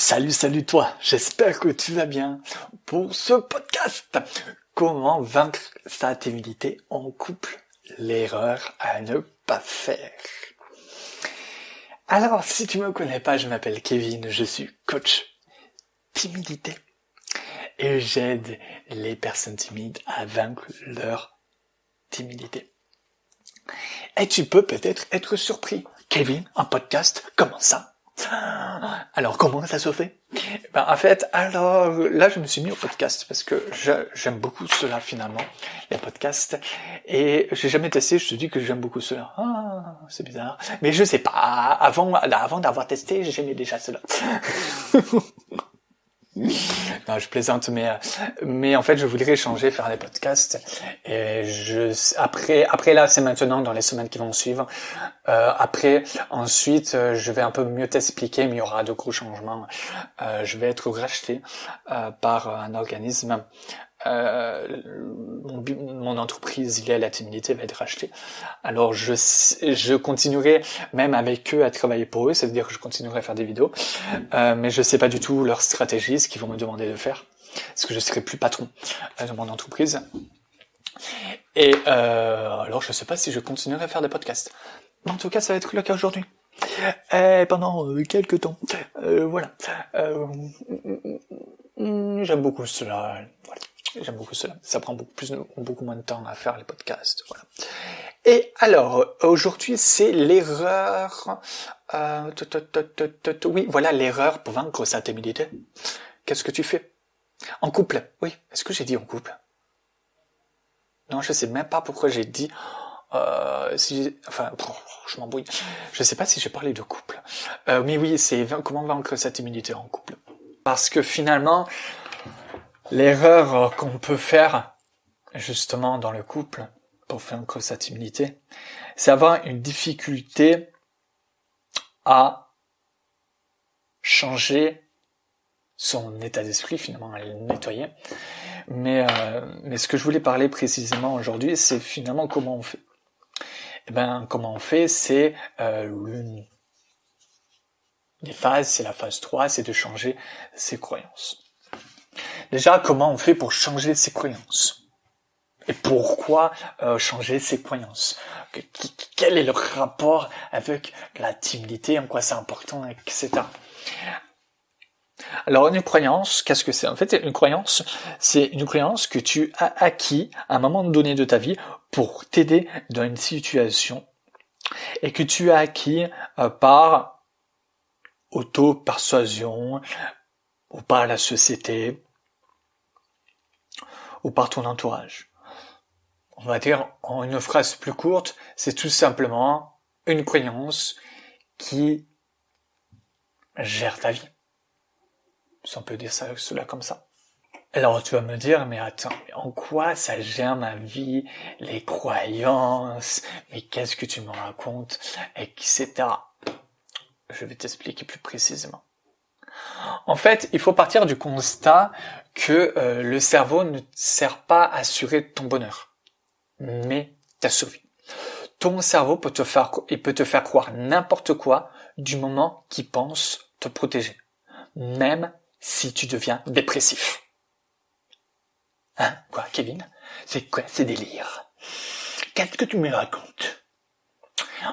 Salut toi, j'espère que tu vas bien. Pour ce podcast, comment vaincre sa timidité en couple, l'erreur à ne pas faire. Alors, si tu me connais pas, je m'appelle Kevin, je suis coach timidité et j'aide les personnes timides à vaincre leur timidité. Et tu peux peut-être être surpris. Kevin, un podcast, comment ça? Alors, comment ça se fait? En fait, alors là, je me suis mis au podcast parce que j'aime beaucoup cela finalement, les podcasts. Et j'ai jamais testé, je te dis que j'aime beaucoup cela. Ah, c'est bizarre. Mais je sais pas, avant d'avoir testé, j'aimais déjà cela. Non, je plaisante, mais en fait, je voudrais changer, faire des podcasts. Et après là, c'est maintenant dans les semaines qui vont suivre. Ensuite, je vais un peu mieux t'expliquer, mais il y aura de gros changements. Je vais être racheté par un organisme. Mon entreprise, il est à la timidité, va être rachetée. Alors je continuerai même avec eux à travailler pour eux, ça veut dire que je continuerai à faire des vidéos, mais je sais pas du tout leur stratégie, ce qu'ils vont me demander de faire, parce que je serai plus patron de mon entreprise. Et alors je sais pas si je continuerai à faire des podcasts. Mais en tout cas, ça va être le cas aujourd'hui. Pendant quelques temps. Voilà. J'aime beaucoup cela. Voilà. J'aime beaucoup cela. Ça prend beaucoup moins de temps à faire les podcasts. Voilà. Et alors, aujourd'hui, c'est l'erreur. Oui, voilà l'erreur pour vaincre sa timidité. Qu'est-ce que tu fais? En couple. Oui. Est-ce que j'ai dit en couple? Non, je sais même pas pourquoi j'ai dit. Je m'embrouille. Je sais pas si j'ai parlé de couple. Mais oui, c'est comment vaincre sa timidité en couple. Parce que finalement, l'erreur qu'on peut faire, justement, dans le couple, pour vaincre sa timidité, c'est avoir une difficulté à changer son état d'esprit, finalement, à le nettoyer. Mais ce que je voulais parler précisément aujourd'hui, c'est finalement comment on fait. Comment on fait, c'est l'une des phases, c'est la phase 3, c'est de changer ses croyances. Déjà, comment on fait pour changer ses croyances? Et pourquoi changer ses croyances? Quel est le rapport avec la timidité, en quoi c'est important, etc. Alors une croyance, qu'est-ce que c'est? En fait, une croyance, c'est une croyance que tu as acquis à un moment donné de ta vie pour t'aider dans une situation et que tu as acquis par auto-persuasion ou par la société ou par ton entourage. On va dire en une phrase plus courte, c'est tout simplement une croyance qui gère ta vie. Si on peut dire cela comme ça. Alors tu vas me dire, mais attends, en quoi ça gère ma vie, les croyances, mais qu'est-ce que tu me racontes, etc. Je vais t'expliquer plus précisément. En fait, il faut partir du constat que le cerveau ne sert pas à assurer ton bonheur, mais ta survie. Ton cerveau peut te faire croire n'importe quoi du moment qu'il pense te protéger, même si tu deviens dépressif. Hein, quoi, Kevin? C'est quoi ces délires? Qu'est-ce que tu me racontes?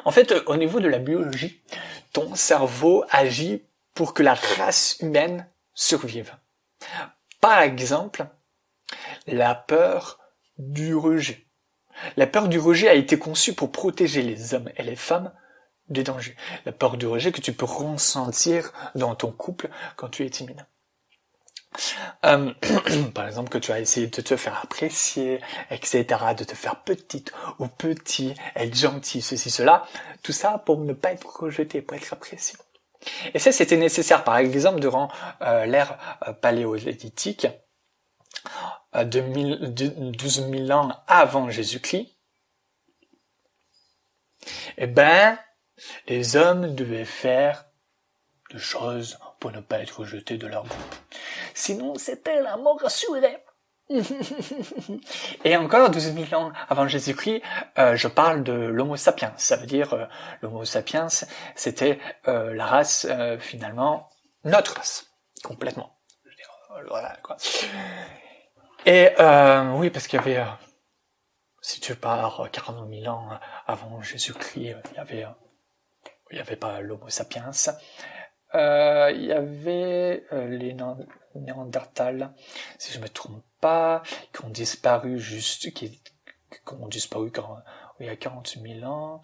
En fait, au niveau de la biologie, ton cerveau agit pour que la race humaine survive. Par exemple, la peur du rejet. La peur du rejet a été conçue pour protéger les hommes et les femmes des dangers. La peur du rejet que tu peux ressentir dans ton couple quand tu es timide. Par exemple, que tu as essayé de te faire apprécier, etc., de te faire petite ou petit, être gentil, ceci, cela, tout ça pour ne pas être rejeté, pour être apprécié. Et ça, c'était nécessaire, par exemple, durant l'ère paléolithique, 12 000 ans avant Jésus-Christ. Les hommes devaient faire de choses pour ne pas être rejetés de leur groupe. Sinon, c'était la mort assurée. Et encore 12 000 ans avant Jésus-Christ, je parle de l'Homo sapiens. Ça veut dire, l'Homo sapiens, c'était la race, finalement, notre race. complètement. Je veux dire, voilà, quoi. Et oui, parce qu'il y avait, si tu pars 40 000 ans avant Jésus-Christ, il y avait pas l'Homo sapiens. Il y avait les Néandertals, si je me trompe pas, qui ont disparu quand, il y a 40 000 ans,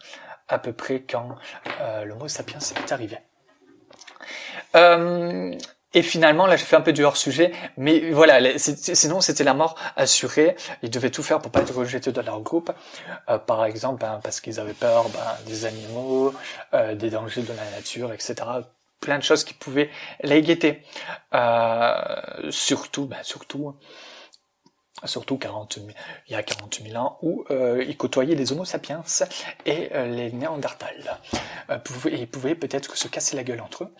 à peu près quand l'Homo sapiens est arrivé. Et finalement, là, j'ai fait un peu du hors-sujet, mais voilà, sinon c'était la mort assurée. Ils devaient tout faire pour pas être rejetés de leur groupe. Par exemple, parce qu'ils avaient peur des animaux, des dangers de la nature, etc. Plein de choses qui pouvaient les guetter. Surtout 40 000, il y a 40 000 ans, où ils côtoyaient les Homo sapiens et les Néandertals. Ils pouvaient peut-être se casser la gueule entre eux.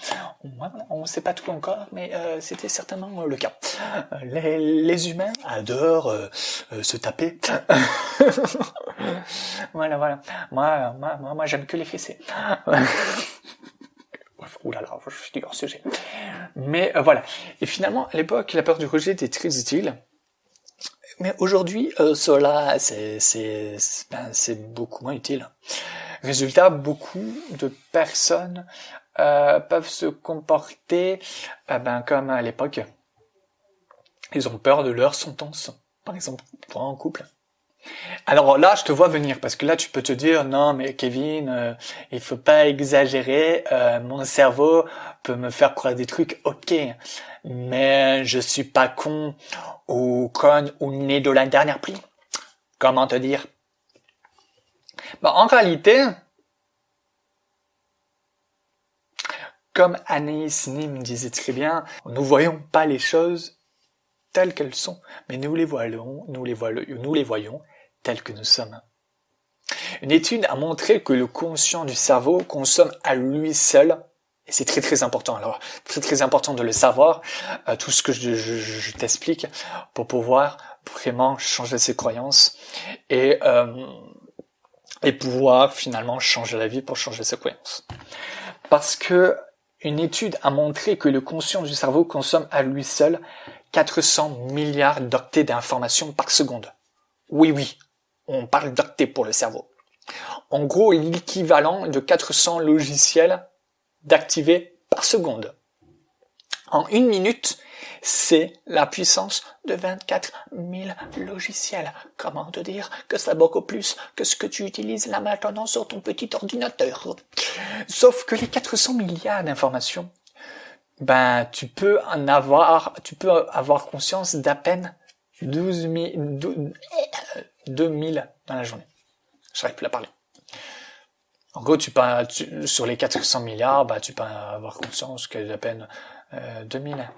On ne sait pas tout encore, mais c'était certainement le cas. Les humains adorent se taper. Voilà. Moi, j'aime que les fessées. Oulala, je suis hors sujet. Mais voilà. Et finalement, à l'époque, la peur du rejet était très utile. Mais aujourd'hui, cela, c'est beaucoup moins utile. Résultat, beaucoup de personnes peuvent se comporter comme à l'époque. Ils ont peur de leur sentence. Par exemple, toi en couple. Alors là, je te vois venir, parce que là, tu peux te dire, non, mais Kevin, il faut pas exagérer, mon cerveau peut me faire croire des trucs, ok, mais je suis pas con, ou conne, ou né de la dernière pluie. Comment te dire? En réalité, comme Anaïs Nin disait très bien, nous voyons pas les choses telles qu'elles sont, mais nous les voyons telles que nous sommes. Une étude a montré que le conscient du cerveau consomme à lui seul, et c'est très très important, alors très important de le savoir, tout ce que je t'explique, pour pouvoir vraiment changer ses croyances et pouvoir finalement changer la vie pour changer ses croyances. Parce que une étude a montré que le conscient du cerveau consomme à lui seul 400 milliards d'octets d'informations par seconde. Oui, on parle d'octets pour le cerveau. En gros, l'équivalent de 400 logiciels d'activer par seconde. En une minute, c'est la puissance de 24 000 logiciels. Comment te dire que c'est beaucoup plus que ce que tu utilises là maintenant sur ton petit ordinateur. Sauf que les 400 milliards d'informations, tu peux avoir conscience d'à peine 2000 dans la journée. Je n'arrive plus à parler. En gros, sur les 400 milliards, tu peux avoir conscience que d'à peine 2000.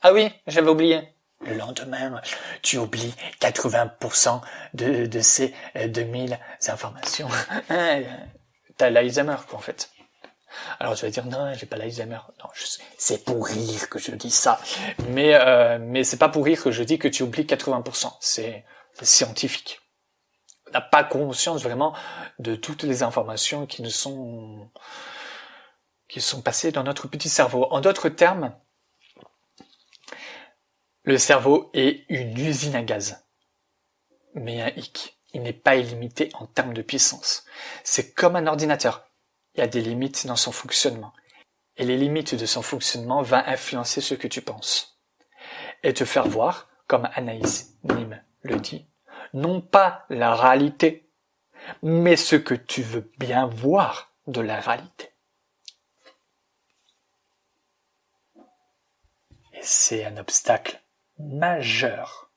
Ah oui, j'avais oublié. Le lendemain, tu oublies 80% de ces 2000 informations. T'as l'Alzheimer, quoi, en fait. Alors tu vas dire, non, j'ai pas l'Alzheimer. Non, c'est pour rire que je dis ça. Mais c'est pas pour rire que je dis que tu oublies 80%. C'est scientifique. On n'a pas conscience vraiment de toutes les informations qui sont passées dans notre petit cerveau. En d'autres termes, le cerveau est une usine à gaz. Mais un hic. Il n'est pas illimité en termes de puissance. C'est comme un ordinateur. Il y a des limites dans son fonctionnement. Et les limites de son fonctionnement vont influencer ce que tu penses. Et te faire voir, comme Anaïs Nin le dit, non pas la réalité, mais ce que tu veux bien voir de la réalité. Et c'est un obstacle majeur,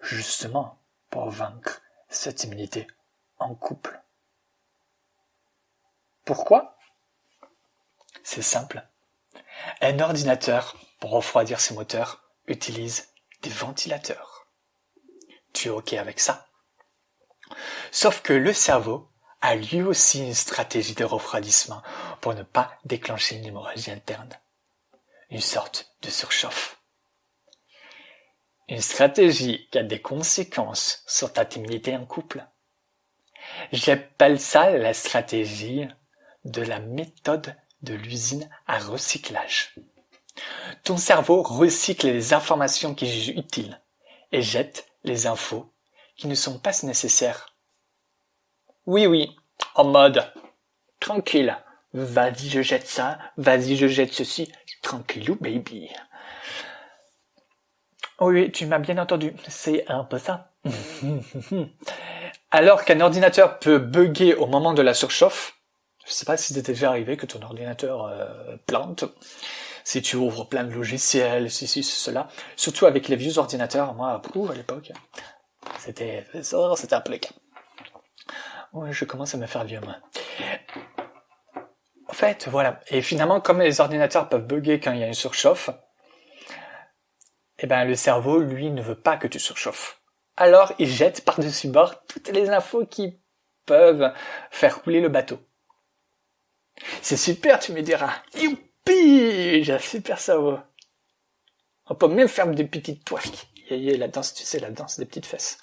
justement, pour vaincre cette timidité en couple. Pourquoi? C'est simple. Un ordinateur, pour refroidir ses moteurs, utilise des ventilateurs. Tu es OK avec ça? Sauf que le cerveau a lui aussi une stratégie de refroidissement pour ne pas déclencher une hémorragie interne. Une sorte de surchauffe. Une stratégie qui a des conséquences sur ta timidité en couple. J'appelle ça la stratégie de la méthode de l'usine à recyclage. Ton cerveau recycle les informations qu'il juge utiles et jette les infos qui ne sont pas nécessaires. Oui, en mode tranquille. Vas-y, je jette ça, vas-y, je jette ceci. Tranquillou, baby. Oui, tu m'as bien entendu. C'est un peu ça. Alors qu'un ordinateur peut bugger au moment de la surchauffe, je sais pas si c'était déjà arrivé que ton ordinateur plante, si tu ouvres plein de logiciels, cela. Surtout avec les vieux ordinateurs, moi, à l'époque, c'était un peu le cas. Ouais, je commence à me faire vieux, moi. En fait, voilà. Et finalement, comme les ordinateurs peuvent bugger quand il y a une surchauffe, eh ben, le cerveau, lui, ne veut pas que tu surchauffes. Alors, il jette par-dessus bord toutes les infos qui peuvent faire couler le bateau. C'est super, tu me diras. Youpi! J'ai un super cerveau. On peut même faire des petites twerks. La danse, tu sais, la danse des petites fesses.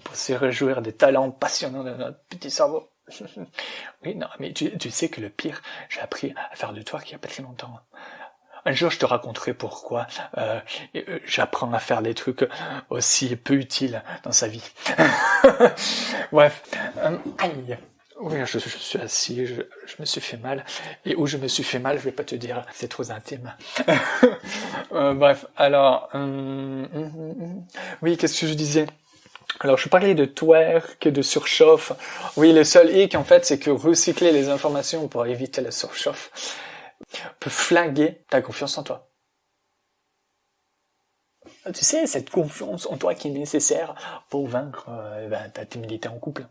Pour se réjouir des talents passionnants de notre petit cerveau. Oui, non, mais tu sais que le pire, j'ai appris à faire du twerk il y a pas très longtemps. Un jour, je te raconterai pourquoi j'apprends à faire des trucs aussi peu utiles dans sa vie. Bref, aïe. Oui, je suis assis, je me suis fait mal. Et où je me suis fait mal, je vais pas te dire, c'est trop intime. Bref, alors... oui, qu'est-ce que je disais ? Alors, je parlais de twerk, de surchauffe. Oui, le seul hic, en fait, c'est que recycler les informations pour éviter la surchauffe peut flinguer ta confiance en toi. Tu sais, cette confiance en toi qui est nécessaire pour vaincre ta timidité en couple.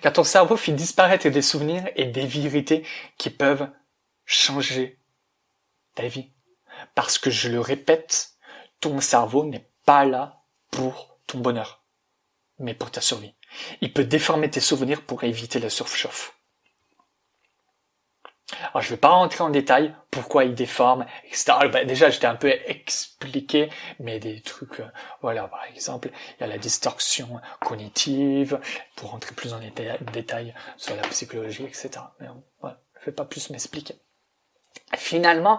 Car ton cerveau fait disparaître des souvenirs et des vérités qui peuvent changer ta vie. Parce que, je le répète, ton cerveau n'est pas là pour ton bonheur, mais pour ta survie. Il peut déformer tes souvenirs pour éviter la surchauffe. Alors, je ne vais pas rentrer en détail pourquoi il déforme, etc. Déjà, je t'ai un peu expliqué, mais des trucs, voilà, par exemple, il y a la distorsion cognitive, pour rentrer plus en détail sur la psychologie, etc. Mais voilà, je ne vais pas plus m'expliquer. Finalement,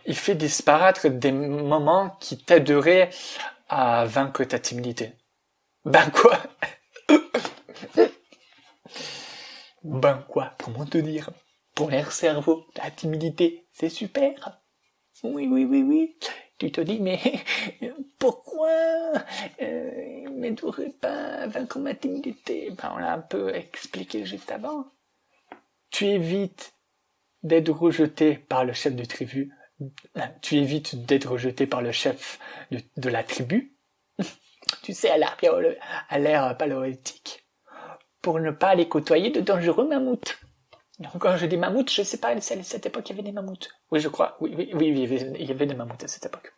il fait disparaître des moments qui t'aideraient à vaincre ta timidité. Ben quoi? Ben quoi? Comment te dire? Pour l'air cerveau, la timidité, c'est super. Oui. Tu te dis, mais pourquoi ne devrais pas vaincre ma timidité? Ben, on l'a un peu expliqué juste avant. Tu évites d'être rejeté par le chef de tribu. Tu évites d'être rejeté par le chef de la tribu. Tu sais, à l'ère paléolithique. Pour ne pas aller côtoyer de dangereux mammouths. Quand je dis mammouth, je sais pas, à cette époque, il y avait des mammouths. Oui, je crois. Oui, il y avait des mammouths à cette époque.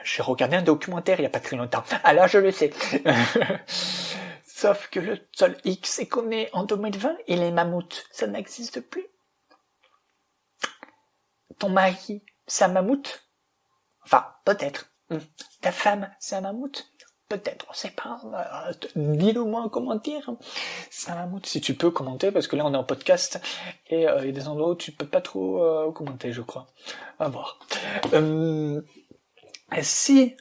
J'ai regardé un documentaire il y a pas très longtemps. Alors, je le sais. Sauf que le seul X, c'est qu'on est en 2020 et les mammouths, ça n'existe plus. Ton mari, c'est un mammouth? Enfin, peut-être. Ta femme, c'est un mammouth? Peut-être, on sait pas. Dis-le moi en commentaire. C'est un mammouth, si tu peux commenter, parce que là on est en podcast et il y a des endroits où tu peux pas trop commenter, je crois. À voir. Si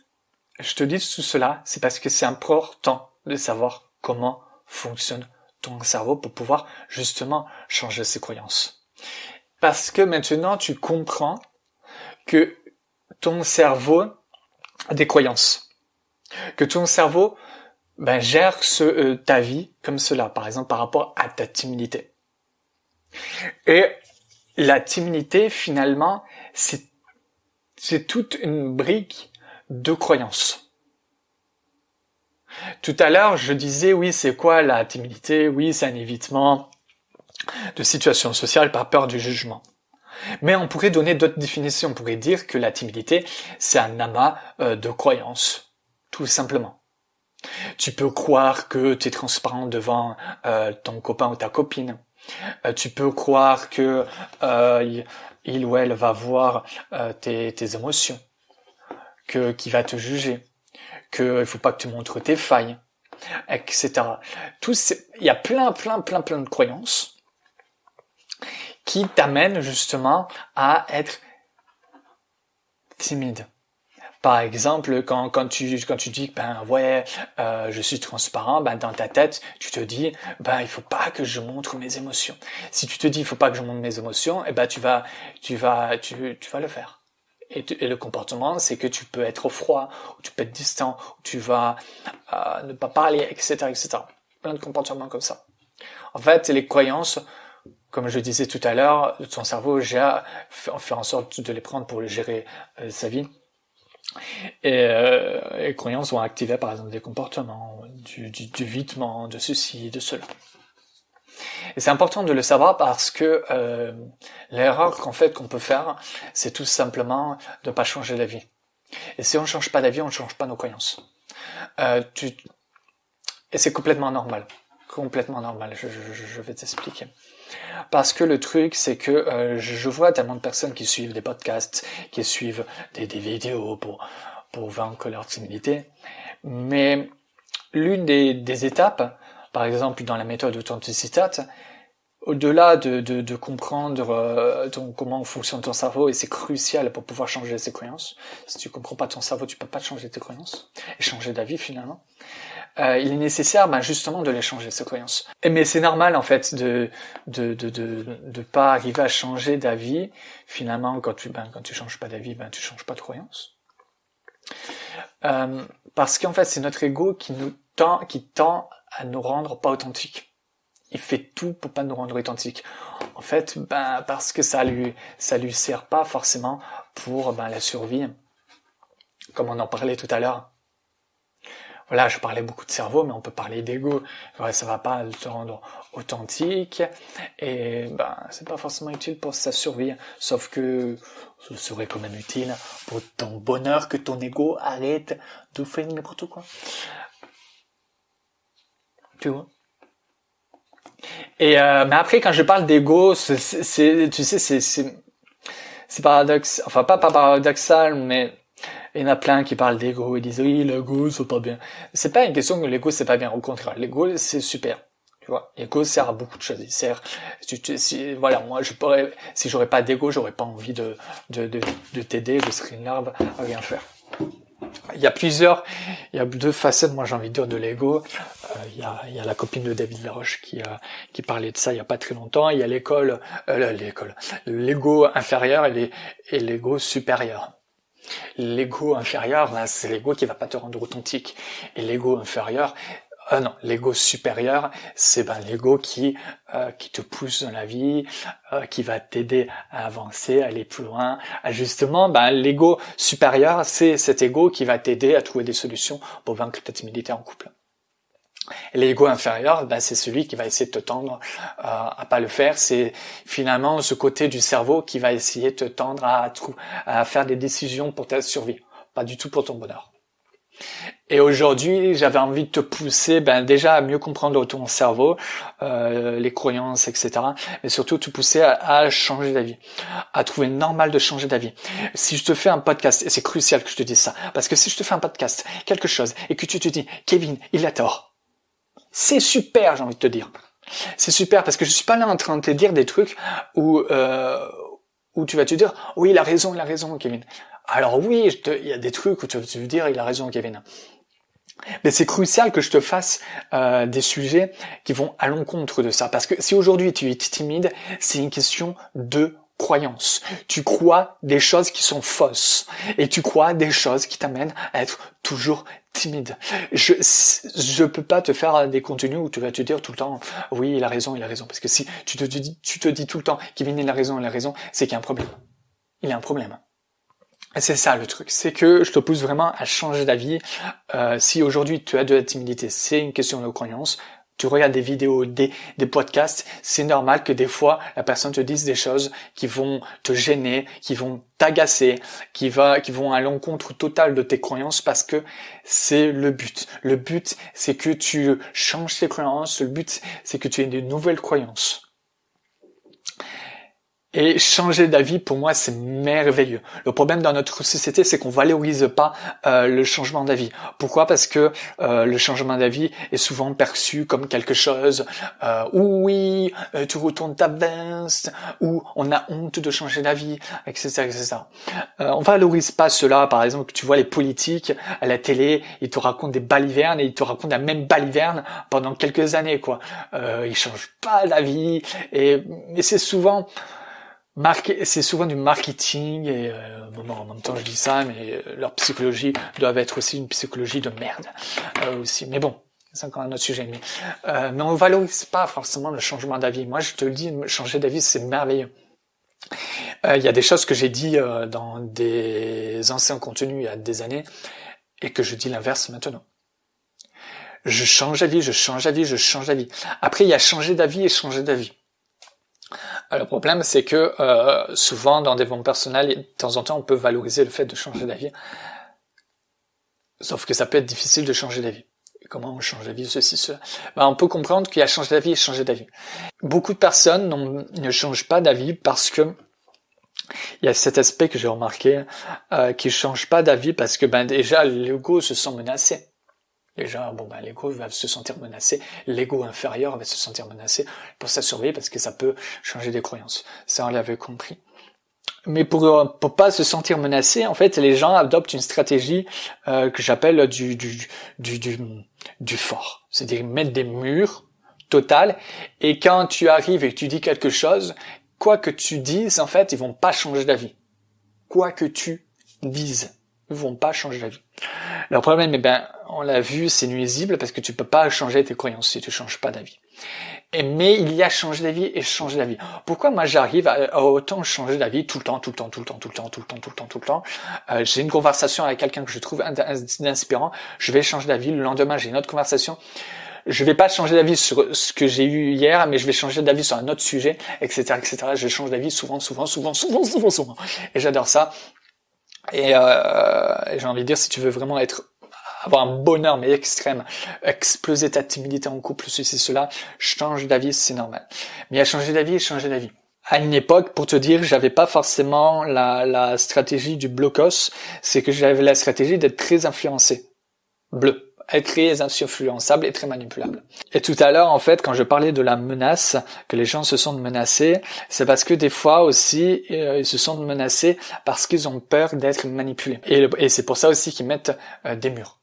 je te dis tout cela, c'est parce que c'est important de savoir comment fonctionne ton cerveau pour pouvoir justement changer ses croyances. Parce que maintenant tu comprends que ton cerveau a des croyances. Que ton cerveau gère ta vie comme cela, par exemple par rapport à ta timidité. Et la timidité, finalement, c'est toute une brique de croyances. Tout à l'heure, je disais, oui, c'est quoi la timidité? Oui, c'est un évitement de situations sociales par peur du jugement. Mais on pourrait donner d'autres définitions. On pourrait dire que la timidité, c'est un amas de croyances. Tout simplement. Tu peux croire que tu es transparent devant ton copain ou ta copine. Tu peux croire que il ou elle va voir tes émotions, qu'il va te juger, qu'il faut pas que tu montres tes failles, etc. Il y a plein de croyances qui t'amènent justement à être timide. Par exemple, quand tu dis je suis transparent, dans ta tête tu te dis il faut pas que je montre mes émotions. Si tu te dis il faut pas que je montre mes émotions, tu vas le faire. Et le comportement, c'est que tu peux être froid, ou tu peux être distant, ou tu vas ne pas parler, etc., etc. Plein de comportements comme ça. En fait, les croyances, comme je disais tout à l'heure, ton cerveau fait en sorte de les prendre pour gérer sa vie. Et les croyances vont activer par exemple des comportements, du vitement, de ceci, de cela. Et c'est important de le savoir parce que l'erreur qu'on peut faire, c'est tout simplement de pas changer d'avis. Et si on ne change pas d'avis, on ne change pas nos croyances. Et c'est complètement normal. Complètement normal, je vais t'expliquer. Parce que le truc, c'est que je vois tellement de personnes qui suivent des podcasts, qui suivent des vidéos pour vaincre leur timidité. Mais l'une des étapes, par exemple dans la méthode Authenticité, au-delà de comprendre comment fonctionne ton cerveau, et c'est crucial pour pouvoir changer ses croyances. Si tu comprends pas ton cerveau, tu peux pas changer tes croyances et changer d'avis finalement. Il est nécessaire justement de les changer, ces croyances. Mais c'est normal en fait de pas arriver à changer d'avis. Finalement, quand tu changes pas d'avis, tu changes pas de croyances. Parce qu'en fait, c'est notre ego qui tend à nous rendre pas authentiques. Il fait tout pour pas nous rendre authentiques. En fait, parce que ça lui sert pas forcément pour la survie, comme on en parlait tout à l'heure. Voilà, je parlais beaucoup de cerveau, mais on peut parler d'ego. Ouais, ça va pas te rendre authentique, et c'est pas forcément utile pour sa survie. Sauf que ce serait quand même utile pour ton bonheur que ton ego arrête de faire n'importe quoi. Tu vois? Et mais après, quand je parle d'ego, c'est paradoxe, enfin pas paradoxal, mais il y en a plein qui parlent d'ego et disent oui, l'ego c'est pas bien. C'est pas une question que l'ego c'est pas bien, au contraire, l'ego c'est super. Tu vois, l'ego sert à beaucoup de choses. Il sert, moi si j'aurais pas d'ego, j'aurais pas envie de t'aider, je serais une larve à rien faire. Il y a deux facettes, moi j'ai envie de dire, de l'ego. Il y a la copine de David Laroche qui parlait de ça il y a pas très longtemps. Il y a l'ego inférieur et l'ego supérieur. L'ego inférieur, c'est l'ego qui va pas te rendre authentique. Et l'ego inférieur, l'ego supérieur, c'est l'ego qui te pousse dans la vie, qui va t'aider à avancer, à aller plus loin. Justement, l'ego supérieur, c'est cet ego qui va t'aider à trouver des solutions pour vaincre ta timidité en couple. Et l'ego inférieur, c'est celui qui va essayer de te tendre à pas le faire. C'est finalement ce côté du cerveau qui va essayer de te tendre à faire des décisions pour ta survie, pas du tout pour ton bonheur. Et aujourd'hui, j'avais envie de te pousser déjà à mieux comprendre ton cerveau, les croyances, etc. Mais surtout te pousser à changer d'avis, à trouver normal de changer d'avis. Si je te fais un podcast, et c'est crucial que je te dise ça, parce que si je te fais un podcast, quelque chose, et que tu te dis « Kevin, il a tort », c'est super, j'ai envie de te dire. C'est super parce que je suis pas là en train de te dire des trucs où tu vas te dire « Oui, il a raison, Kevin ». Alors oui, il y a des trucs où tu vas te dire « Il a raison, Kevin ». Mais c'est crucial que je te fasse des sujets qui vont à l'encontre de ça. Parce que si aujourd'hui tu es timide, c'est une question de croyance. Tu crois des choses qui sont fausses. Et tu crois des choses qui t'amènent à être toujours timide. Je peux pas te faire des contenus où tu vas te dire tout le temps oui, il a raison. Parce que si tu te dis tout le temps Kevin, il a raison, c'est qu'il y a un problème. Il y a un problème. Et c'est ça le truc, c'est que je te pousse vraiment à changer d'avis. Si aujourd'hui tu as de la timidité, c'est une question de croyance. Tu regardes des vidéos, des podcasts, c'est normal que des fois la personne te dise des choses qui vont te gêner, qui vont t'agacer, qui vont à l'encontre total de tes croyances, parce que c'est le but. Le but, c'est que tu changes tes croyances. Le but, c'est que tu aies de nouvelles croyances. Et changer d'avis, pour moi, c'est merveilleux. Le problème dans notre société, c'est qu'on valorise pas le changement d'avis. Pourquoi? Parce que le changement d'avis est souvent perçu comme quelque chose oui, tu retournes ta veste, ou on a honte de changer d'avis, etc., etc. On valorise pas cela. Par exemple, tu vois les politiques à la télé, ils te racontent des balivernes et ils te racontent la même baliverne pendant quelques années, quoi. Ils changent pas d'avis et c'est souvent du marketing et bon, en même temps je dis ça, mais leur psychologie doit être aussi une psychologie de merde aussi. Mais bon, c'est encore un autre sujet. Mais on valorise pas forcément le changement d'avis. Moi, je te le dis, changer d'avis, c'est merveilleux. Il y a des choses que j'ai dit dans des anciens contenus il y a des années et que je dis l'inverse maintenant. Je change d'avis, je change d'avis, je change d'avis. Après, il y a changer d'avis et changer d'avis. Le problème, c'est que souvent, dans le développement personnel, de temps en temps, on peut valoriser le fait de changer d'avis. Sauf que ça peut être difficile de changer d'avis. Comment on change d'avis, ceci, cela. On peut comprendre qu'il y a changer d'avis et changer d'avis. Beaucoup de personnes ne changent pas d'avis parce que il y a cet aspect que j'ai remarqué, qui ne changent pas d'avis parce que déjà, l'ego se sent menacé. Déjà, l'ego va se sentir menacé, l'ego inférieur va se sentir menacé pour sa survie parce que ça peut changer des croyances. Ça, on l'avait compris. Mais pour pas se sentir menacé, en fait, les gens adoptent une stratégie que j'appelle du fort. C'est-à-dire mettre des murs total. Et quand tu arrives et que tu dis quelque chose, quoi que tu dises, en fait, ils vont pas changer d'avis. Quoi que tu dises, ils vont pas changer d'avis. Le problème, on l'a vu, c'est nuisible parce que tu peux pas changer tes croyances si tu changes pas d'avis. Mais il y a changer d'avis et changer d'avis. Pourquoi moi j'arrive à autant changer d'avis tout le temps. J'ai une conversation avec quelqu'un que je trouve inspirant, je vais changer d'avis, le lendemain j'ai une autre conversation, je vais pas changer d'avis sur ce que j'ai eu hier, mais je vais changer d'avis sur un autre sujet, etc., etc. Je change d'avis souvent. Et j'adore ça. Et j'ai envie de dire, si tu veux vraiment avoir un bonheur mais extrême, exploser ta timidité en couple, ceci, cela, change d'avis, c'est normal. Mais à changer d'avis et changer d'avis. À une époque, pour te dire, j'avais pas forcément la stratégie du blocos, c'est que j'avais la stratégie d'être très influencé. Bleu. Être très influençable et très manipulable. Et tout à l'heure, en fait, quand je parlais de la menace, que les gens se sentent menacés, c'est parce que des fois aussi, ils se sentent menacés parce qu'ils ont peur d'être manipulés. Et c'est pour ça aussi qu'ils mettent des murs.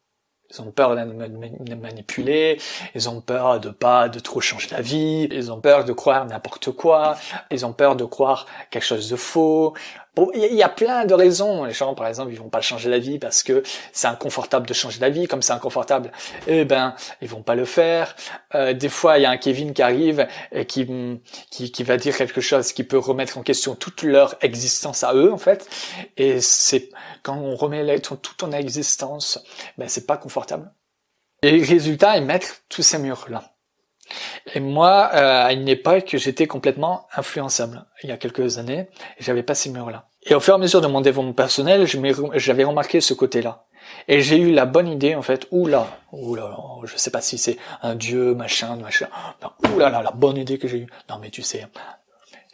Ils ont peur de manipuler, ils ont peur de trop changer d'avis, ils ont peur de croire n'importe quoi, ils ont peur de croire quelque chose de faux. Bon, il y a plein de raisons. Les gens, par exemple, ils vont pas changer d'avis parce que c'est inconfortable de changer d'avis. Comme c'est inconfortable, ils vont pas le faire. Des fois, il y a un Kevin qui arrive et qui va dire quelque chose qui peut remettre en question toute leur existence à eux, en fait. Et c'est quand on remet toute ton existence, c'est pas confortable. Et résultat, ils mettent tous ces murs-là. Et moi, à une époque, j'étais complètement influençable. Il y a quelques années, et j'avais pas ces murs-là. Et au fur et à mesure de mon développement personnel, j'avais remarqué ce côté-là. Et j'ai eu la bonne idée, en fait, je sais pas si c'est un dieu, machin, non, la bonne idée que j'ai eue. Non, mais tu sais,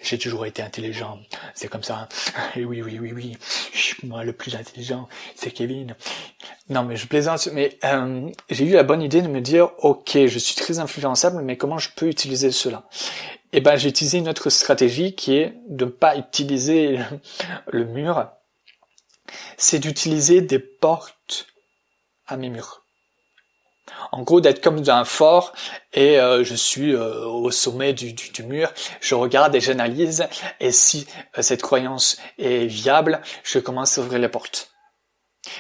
j'ai toujours été intelligent, c'est comme ça. Et oui, moi le plus intelligent, c'est Kevin. Non mais je plaisante, mais j'ai eu la bonne idée de me dire, ok, je suis très influençable, mais comment je peux utiliser cela? Et j'ai utilisé une autre stratégie qui est de ne pas utiliser le mur, c'est d'utiliser des portes à mes murs. En gros, d'être comme dans un fort et je suis au sommet du mur, je regarde et j'analyse et si cette croyance est viable, je commence à ouvrir les portes.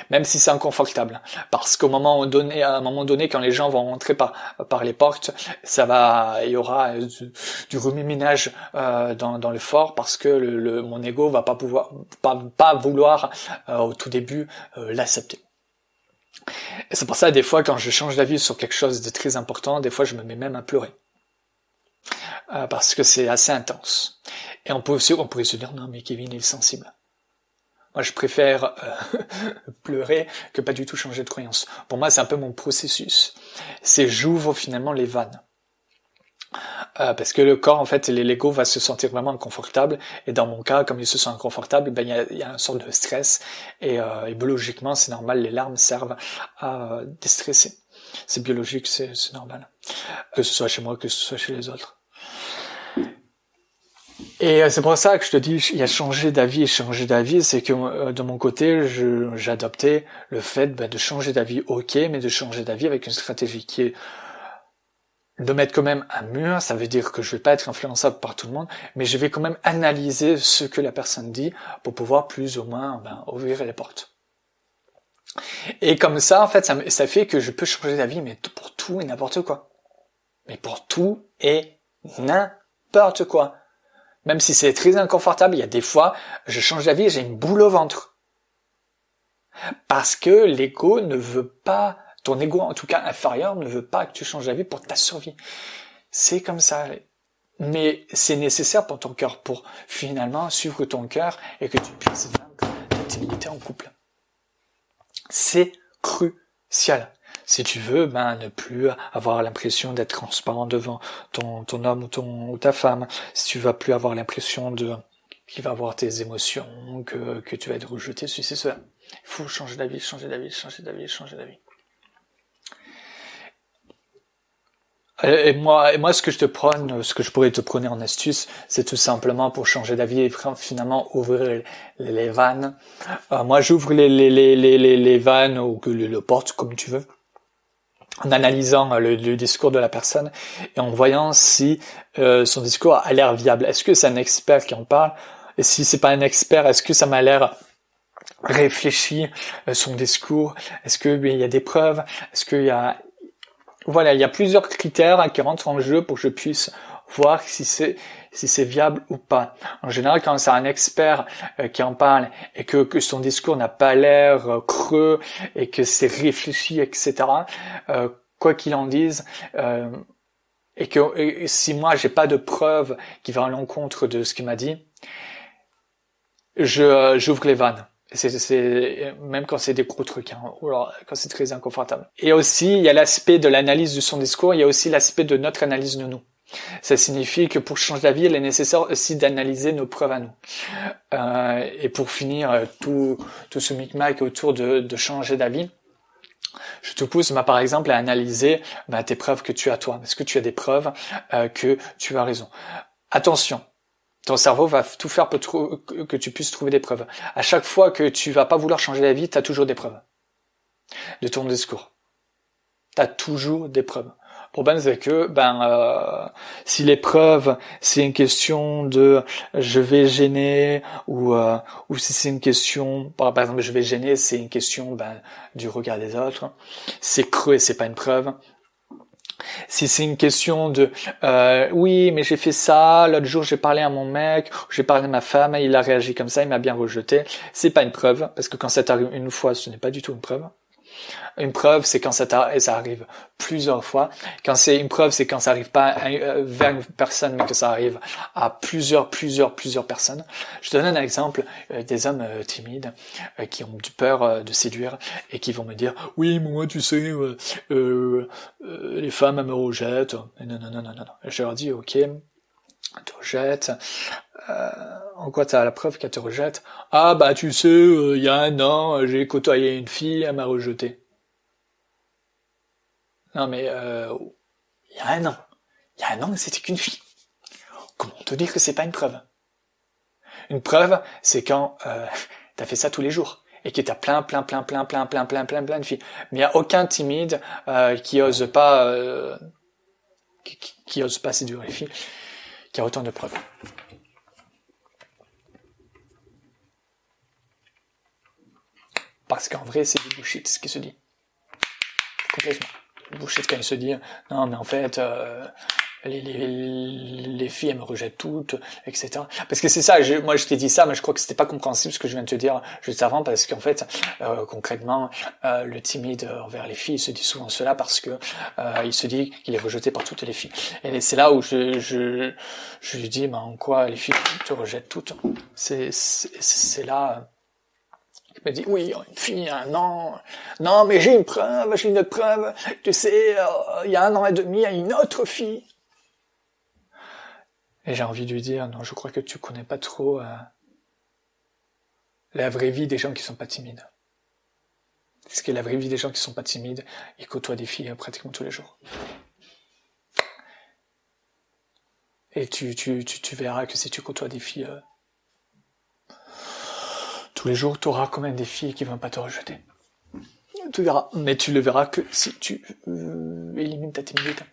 Même si c'est inconfortable, parce qu'à un moment donné, quand les gens vont rentrer par les portes, il y aura du remue-ménage dans le fort, parce que mon ego va pas vouloir au tout début l'accepter. Et c'est pour ça, des fois, quand je change d'avis sur quelque chose de très important, des fois, je me mets même à pleurer. Parce que c'est assez intense. Et on pourrait se dire, non, mais Kevin est sensible. Moi, je préfère pleurer que pas du tout changer de croyance. Pour moi, c'est un peu mon processus. C'est j'ouvre finalement les vannes. Parce que le corps, en fait, l'ego va se sentir vraiment inconfortable. Et dans mon cas, comme il se sent inconfortable, ben il y a une sorte de stress. Et biologiquement, c'est normal, les larmes servent à déstresser. C'est biologique, c'est normal. Que ce soit chez moi, que ce soit chez les autres. Et c'est pour ça que je te dis, il y a changer d'avis et changer d'avis, c'est que de mon côté, j'ai adopté le fait de changer d'avis, ok, mais de changer d'avis avec une stratégie qui est de mettre quand même un mur. Ça veut dire que je vais pas être influençable par tout le monde, mais je vais quand même analyser ce que la personne dit pour pouvoir plus ou moins ouvrir les portes. Et comme ça, en fait, ça fait que je peux changer d'avis, mais pour tout et n'importe quoi. Mais pour tout et n'importe quoi. Même si c'est très inconfortable, il y a des fois, je change d'avis et j'ai une boule au ventre. Parce que l'ego ne veut pas, ton ego en tout cas inférieur, ne veut pas que tu changes d'avis pour ta survie. C'est comme ça. Mais c'est nécessaire pour ton cœur, pour finalement suivre ton cœur et que tu puisses vaincre ta timidité en couple. C'est crucial. Si tu veux, ne plus avoir l'impression d'être transparent devant ton homme ou ta femme. Si tu vas plus avoir l'impression qu'il va avoir tes émotions, que tu vas être rejeté, ceci, cela. Il faut changer d'avis, changer d'avis, changer d'avis, changer d'avis. Et moi, ce que je te prône, ce que je pourrais te prôner en astuce, c'est tout simplement pour changer d'avis et finalement ouvrir les vannes. Moi, j'ouvre les vannes ou le porte comme tu veux, en analysant le discours de la personne et en voyant si son discours a l'air viable. Est-ce que c'est un expert qui en parle? Et si c'est pas un expert, est-ce que ça m'a l'air réfléchi, son discours? Est-ce que il y a des preuves? Est-ce qu'il y a... Voilà, il y a plusieurs critères qui rentrent en jeu pour que je puisse voir si c'est viable ou pas. En général, quand c'est un expert qui en parle et que son discours n'a pas l'air creux et que c'est réfléchi, etc., quoi qu'il en dise, et si moi j'ai pas de preuves qui vont à l'encontre de ce qu'il m'a dit, j'ouvre les vannes. C'est même quand c'est des gros trucs, ou alors quand c'est très inconfortable. Et aussi, il y a l'aspect de l'analyse de son discours, il y a aussi l'aspect de notre analyse de nous. Ça signifie que pour changer d'avis, il est nécessaire aussi d'analyser nos preuves à nous. Et pour finir tout ce micmac autour de changer d'avis, je te pousse par exemple à analyser tes preuves que tu as toi. Est-ce que tu as des preuves que tu as raison? Attention, ton cerveau va tout faire pour que tu puisses trouver des preuves. À chaque fois que tu vas pas vouloir changer d'avis, tu as toujours des preuves de ton discours. Tu as toujours des preuves. Le problème, c'est que si les preuves, c'est une question de je vais gêner ou si c'est une question, par exemple, je vais gêner, c'est une question du regard des autres. C'est creux et c'est pas une preuve. Si c'est une question de oui, mais j'ai fait ça, l'autre jour j'ai parlé à mon mec, j'ai parlé à ma femme, il a réagi comme ça, il m'a bien rejeté, c'est pas une preuve, parce que quand ça t'arrive une fois, ce n'est pas du tout une preuve. Une preuve, c'est quand ça arrive plusieurs fois. Quand c'est une preuve, c'est quand ça arrive pas vers une personne, mais que ça arrive à plusieurs personnes. Je te donne un exemple des hommes timides qui ont du peur de séduire et qui vont me dire oui, moi, tu sais, les femmes elles me rejettent. Non. Je leur dis ok, elles te rejettent. En quoi t'as la preuve qu'elle te rejette? Ah tu sais, il y a un an, j'ai côtoyé une fille, elle m'a rejeté. Non mais il y a un an, c'était qu'une fille. Comment te dire que c'est pas une preuve? Une preuve, c'est quand t'as fait ça tous les jours et que t'as plein de filles. Mais il y a aucun timide qui ose pas qui ose pas séduire les filles, qui a autant de preuves. Parce qu'en vrai, c'est du bullshit ce qui se dit. Complètement. Bullshit quand il se dit non mais en fait les filles elles me rejettent toutes, etc. Parce que c'est ça, moi je t'ai dit ça, mais je crois que c'était pas compréhensible ce que je viens de te dire juste avant, parce qu'en fait concrètement le timide envers les filles il se dit souvent cela parce que il se dit qu'il est rejeté par toutes les filles. Et c'est là où je lui dis en quoi les filles te rejettent toutes. C'est là. Il me dit, oui, une fille, un an. Non, mais j'ai une autre preuve. Tu sais, il y a un an et demi, il y a une autre fille. Et j'ai envie de lui dire, non, je crois que tu connais pas trop la vraie vie des gens qui sont pas timides. Parce que la vraie vie des gens qui sont pas timides, ils côtoient des filles pratiquement tous les jours. Et tu verras que si tu côtoies des filles tous les jours, tu auras quand même des filles qui vont pas te rejeter. Tu verras. Mais tu le verras que si tu élimines ta timidité.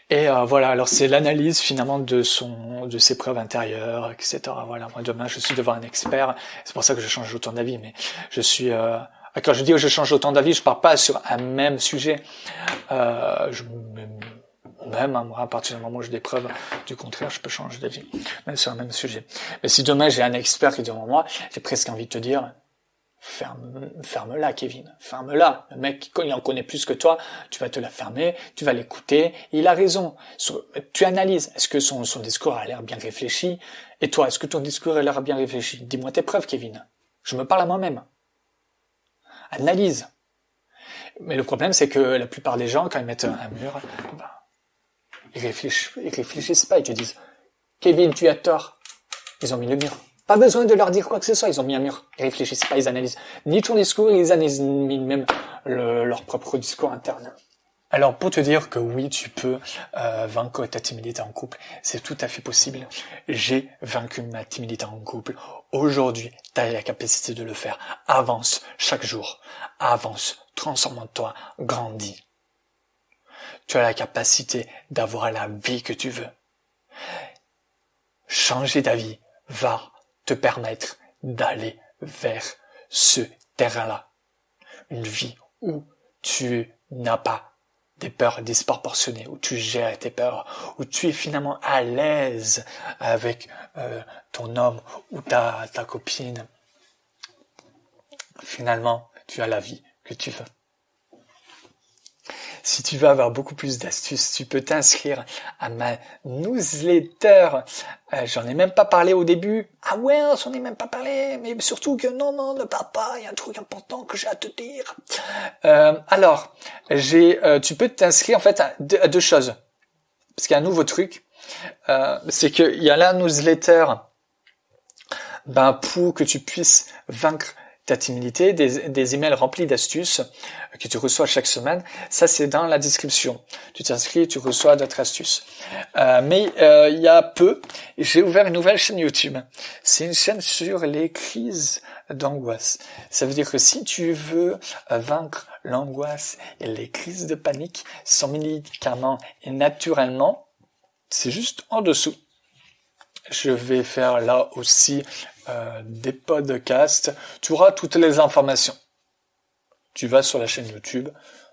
Et voilà, alors c'est l'analyse finalement de ses preuves intérieures, etc. Voilà, moi demain je suis devant un expert, c'est pour ça que je change autant d'avis, mais je suis... quand je dis que je change autant d'avis, je pars pas sur un même sujet. Même moi, à partir du moment où j'ai des preuves du contraire, je peux changer d'avis, même sur un même sujet. Mais si demain j'ai un expert qui est devant moi, j'ai presque envie de te dire... Ferme-la, Kevin. Ferme-la. Le mec, il en connaît plus que toi, tu vas te la fermer, tu vas l'écouter. Il a raison. Tu analyses. Est-ce que son discours a l'air bien réfléchi? Et toi, est-ce que ton discours a l'air bien réfléchi? Dis-moi tes preuves, Kevin. Je me parle à moi-même. Analyse. Mais le problème, c'est que la plupart des gens, quand ils mettent un mur, ils réfléchissent pas. Ils te disent, Kevin, tu as tort. Ils ont mis le mur. Pas besoin de leur dire quoi que ce soit, ils ont mis un mur. Ils réfléchissent pas, ils analysent ni ton discours, ils analysent même leur propre discours interne. Alors pour te dire que oui, tu peux vaincre ta timidité en couple, c'est tout à fait possible. J'ai vaincu ma timidité en couple. Aujourd'hui, tu as la capacité de le faire. Avance chaque jour. Avance, transforme-toi, grandis. Tu as la capacité d'avoir la vie que tu veux. Changer d'avis va te permettre d'aller vers ce terrain-là. Une vie où tu n'as pas des peurs disproportionnées, où tu gères tes peurs, où tu es finalement à l'aise avec ton homme ou ta copine. Finalement, tu as la vie que tu veux. Si tu veux avoir beaucoup plus d'astuces, tu peux t'inscrire à ma newsletter. J'en ai même pas parlé au début. Ah ouais, j'en ai même pas parlé. Mais surtout que non, ne parle pas. Il y a un truc important que j'ai à te dire. Alors, tu peux t'inscrire en fait à deux choses. Parce qu'il y a un nouveau truc. C'est qu'il y a la newsletter pour que tu puisses vaincre ta timidité, des emails remplis d'astuces que tu reçois chaque semaine. Ça, c'est dans la description. Tu t'inscris, tu reçois d'autres astuces. Mais il y a peu, j'ai ouvert une nouvelle chaîne YouTube. C'est une chaîne sur les crises d'angoisse. Ça veut dire que si tu veux vaincre l'angoisse et les crises de panique sans médicaments et naturellement, c'est juste en dessous. Je vais faire là aussi des podcasts. Tu auras toutes les informations. Tu vas sur la chaîne YouTube,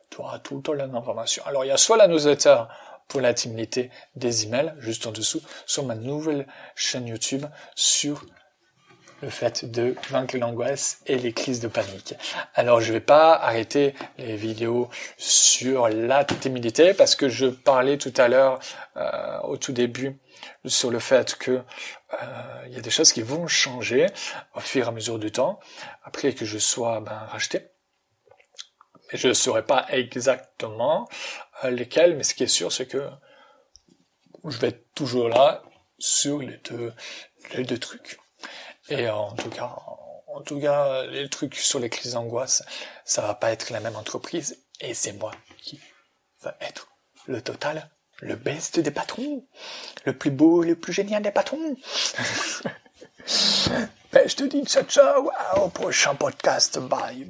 tu auras toutes les informations. Alors, il y a soit la newsletter pour la timidité des emails, juste en dessous, soit ma nouvelle chaîne YouTube sur le fait de vaincre l'angoisse et les crises de panique. Alors, je vais pas arrêter les vidéos sur la timidité parce que je parlais tout à l'heure, au tout début, sur le fait que il y a des choses qui vont changer au fur et à mesure du temps, après que je sois racheté. Mais je ne saurais pas exactement lesquelles, mais ce qui est sûr, c'est que je vais être toujours là sur les deux trucs. Et en tout cas, les trucs sur les crises d'angoisse, ça va pas être la même entreprise, et c'est moi qui va être le total. Le best des patrons. Le plus beau, le plus génial des patrons. Je te dis ciao, au prochain podcast. Bye.